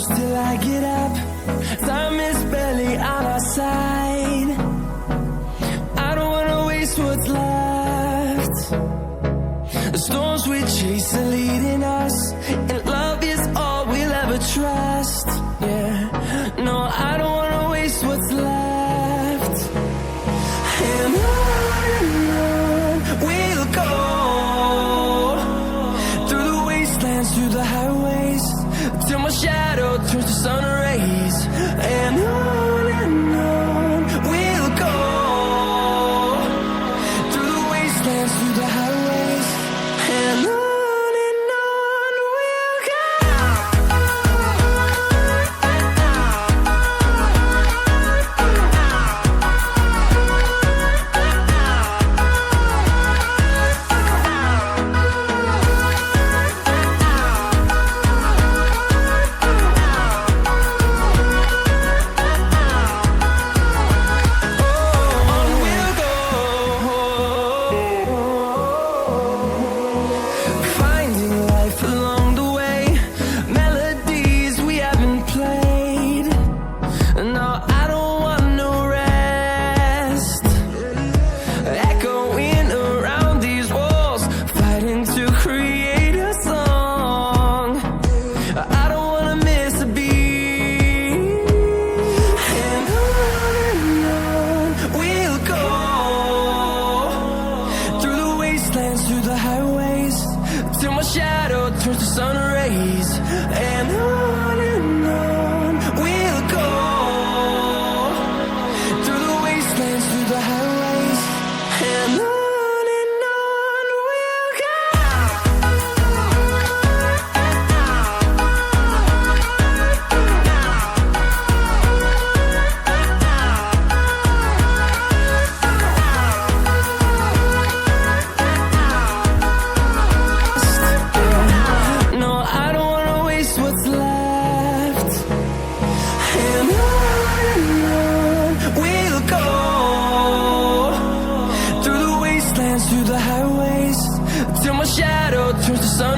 close till I get up. Time is barely on our side. I don't wanna waste what's left. The storms we chase are leading us, and love is all we'll ever trust. Yeah, no, I don't wanna waste what's left. And on we'll go, through the wastelands, through the highways, till my shadow turns to sun rays. And on we'll go, through the wastelands, through the highways, and on we'll go. Finding life along the way, melodies we haven't played. No, I don't want no rest. Echoing around these walls, fighting to create a song. I don't wanna miss a beat. And on we'll go, through the wastelands, through the highways, till my shadow turns to sun rays. And on we'll go, through the wastelands, through the highways, and on we'll go. No, I don't wanna waste what's left. And on we'll go, through the wastelands, through the highways, till my shadow turns to sun